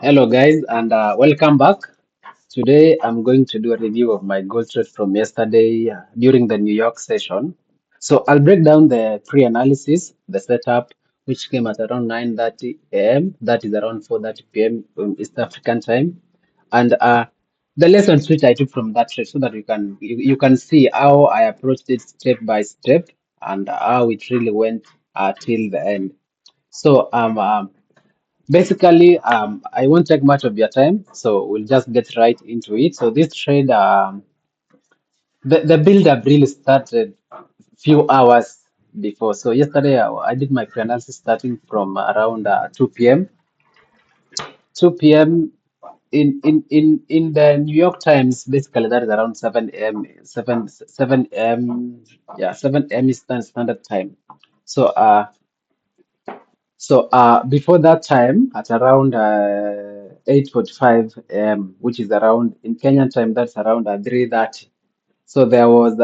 Hello, guys, and welcome back. Today, I'm going to do a review of my gold trade from yesterday during the New York session. So I'll break down the pre-analysis, the setup, which came at around 9:30 a.m. That is around 4:30 p.m. East African time, and the lessons which I took from that trade, so that you can see how I approached it step by step and how it really went till the end. So basically, I won't take much of your time, so we'll just get right into it. So this trade, the build-up really started few hours before. So yesterday, I did my pre-analysis starting from around 2 p.m. 2 p.m. In the New York Times, basically that is around 7 a.m. 7 a.m. Yeah, 7 a.m. Eastern Standard Time. So before that time, at around 8:45 a.m., which is around in Kenyan time, that's around 3:30. So there was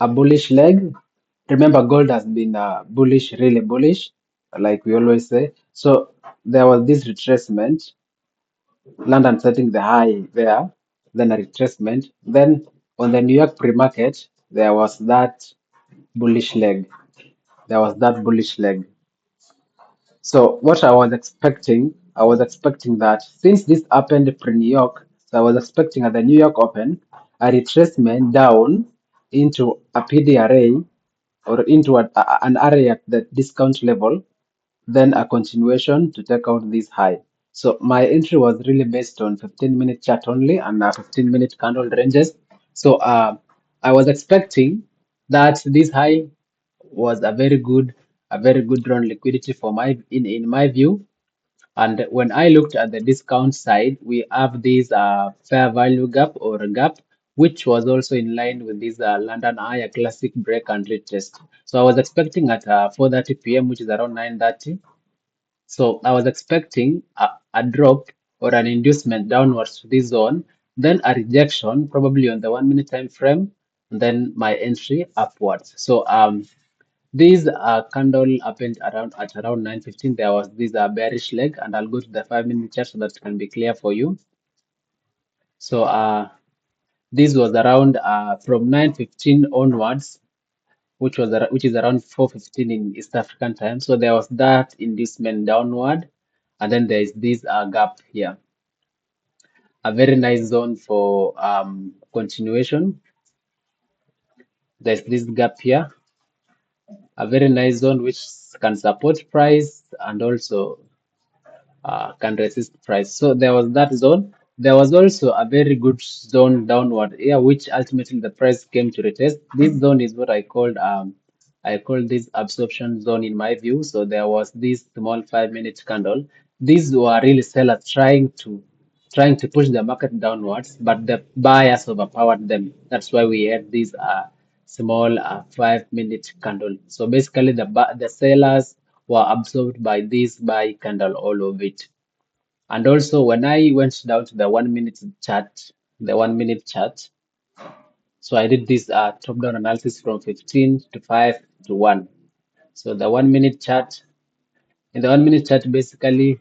a bullish leg. Remember, gold has been bullish, really bullish, like we always say. So there was this retracement, London setting the high there, then a retracement. Then on the New York pre-market, there was that bullish leg. There was that bullish leg. So what I was expecting that since this happened pre-New York, so I was expecting at the New York Open a retracement down into a PD array or into an array at the discount level, then a continuation to take out this high. So my entry was really based on 15-minute chart only and 15-minute candle ranges. So I was expecting that this high was a very good run liquidity for in my view. And when I looked at the discount side, we have this fair value gap or gap, which was also in line with this London Eye classic break and retest. So I was expecting at 4:30 p.m., which is around 9:30. So I was expecting a drop or an inducement downwards to this zone, then a rejection probably on the 1 minute time frame, and then my entry upwards. So this candle happened at around 9:15. There was this bearish leg, and I'll go to the 5 minute chart so that it can be clear for you. So this was around from 9:15 onwards, which is around 4:15 in East African time. So there was that inducement downward, and then there is this gap here, a very nice zone for continuation. There's this gap here, a very nice zone which can support price and also can resist price. So there was that zone. There was also a very good zone downward here, which ultimately the price came to retest. This zone is what I call this absorption zone in my view. So there was this small 5 minute candle. These were really sellers trying to push the market downwards, but the buyers overpowered them. That's why we had this small 5 minute candle. So basically, the sellers were absorbed by this buy candle, all of it. And also, when I went down to the 1 minute chart, the 1 minute chart, so I did this top-down analysis from 15 to 5 to 1. So the 1 minute chart, in the 1 minute chart, basically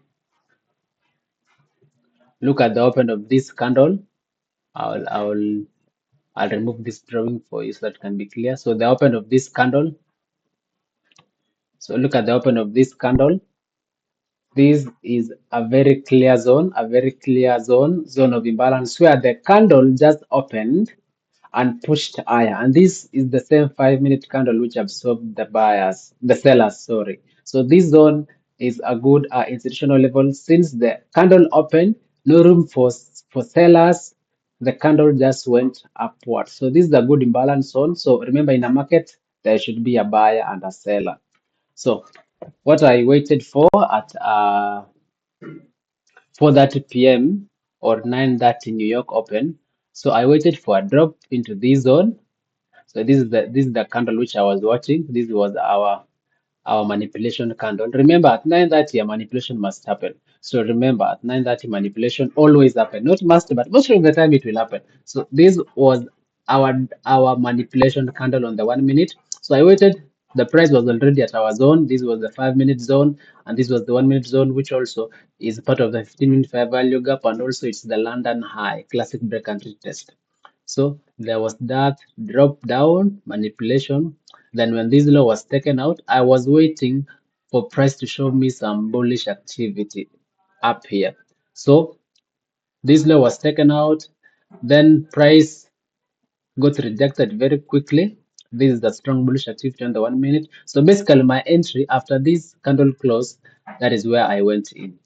look at the open of this candle. I'll I'll I'll remove this drawing for you so that can be clear. So the open of this candle. So look at the open of this candle. This is a very clear zone, zone of imbalance where the candle just opened and pushed higher. And this is the same 5 minute candle which absorbed the sellers, sorry. So this zone is a good institutional level since the candle opened, no room for sellers. The candle just went upward. So this is a good imbalance zone. So remember, in a market, there should be a buyer and a seller. So what I waited for at 4:30 p.m. or 9:30 New York Open. So I waited for a drop into this zone. So this is the candle which I was watching. This was our manipulation candle. Remember at 9:30 a manipulation must happen. So remember at 9:30 manipulation always happen. Not must, but most of the time it will happen. So this was our manipulation candle on the 1 minute. So I waited the price was already at our zone. This was the 5 minute zone, and this was the 1 minute zone, which also is part of the 15-minute fair value gap, and also it's the London high classic break and retest. So there was that drop down manipulation. Then when this low was taken out, I was waiting for price to show me some bullish activity up here. So this low was taken out, then price got rejected very quickly. This is the strong bullish activity on the 1 minute. So basically my entry after this candle close, that is where I went in.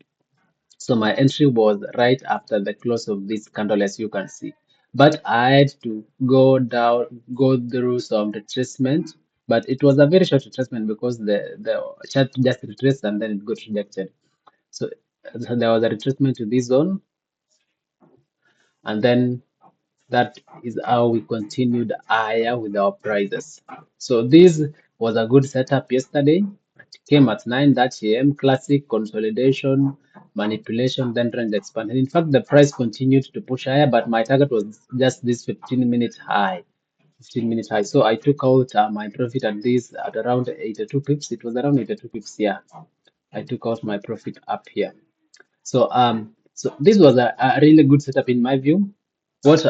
So my entry was right after the close of this candle, as you can see. But I had to go down, go through some retracement. But it was a very short retracement because the chart just retraced and then it got rejected. So there was a retracement to this zone, and then that is how we continued higher with our prices. So this was a good setup yesterday. It came at 9:30 a.m. Classic consolidation, manipulation, then trend expansion. In fact, the price continued to push higher, but my target was just this 15-minute high. 15-minute high. So I took out my profit at this at around 82 pips. It was around 82 pips. Yeah, I took out my profit up here. So this was a really good setup in my view. What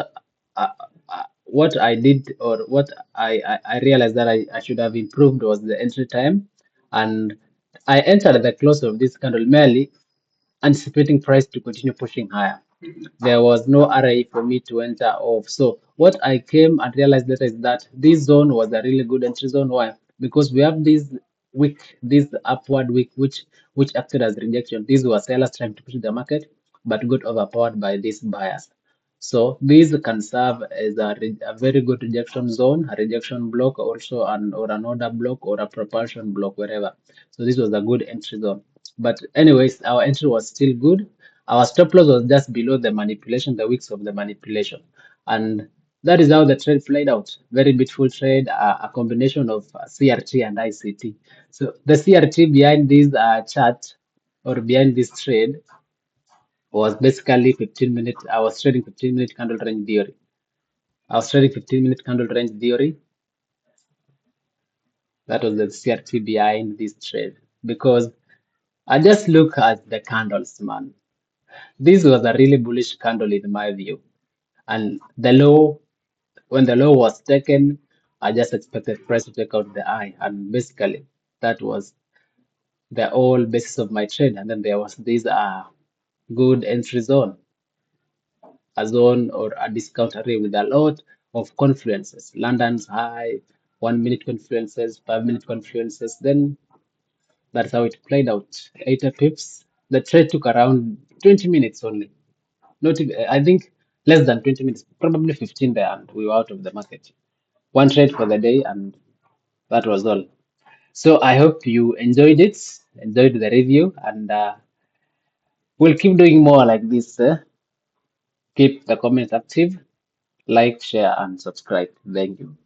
what I did, or what I realized that I should have improved, was the entry time, and I entered at the close of this candle merely anticipating price to continue pushing higher. There was no RA for me to enter off. So what I came and realized later is that this zone was a really good entry zone. Why? Because we have this wick, this upward wick, which acted as rejection. These were sellers trying to push the market, but got overpowered by these buyers. So these can serve as a very good rejection zone, a rejection block also, or an order block or a propulsion block, wherever. So this was a good entry zone. But anyways, our entry was still good. Our stop loss was just below the manipulation, the wicks of the manipulation. And that is how the trade played out. Very beautiful trade, a combination of CRT and ICT. So the CRT behind this chart, or behind this trade, was basically 15 minute. I was trading 15-minute candle range theory. I was trading 15-minute candle range theory. That was the CRT behind this trade. Because I just look at the candles, man. This was a really bullish candle in my view. And the low, when the low was taken, I just expected price to take out the high. And basically, that was the whole basis of my trade. And then there was this good entry zone, a zone or a discount array with a lot of confluences. London's high, 1 minute confluences, 5 minute confluences. Then that's how it played out. 80 pips. The trade took around 20 minutes only. Not even, I think less than 20 minutes, probably 15 there, and we were out of the market. One trade for the day, and that was all. So I hope you enjoyed it, enjoyed the review, and we'll keep doing more like this. Keep the comments active, like, share, and subscribe. Thank you.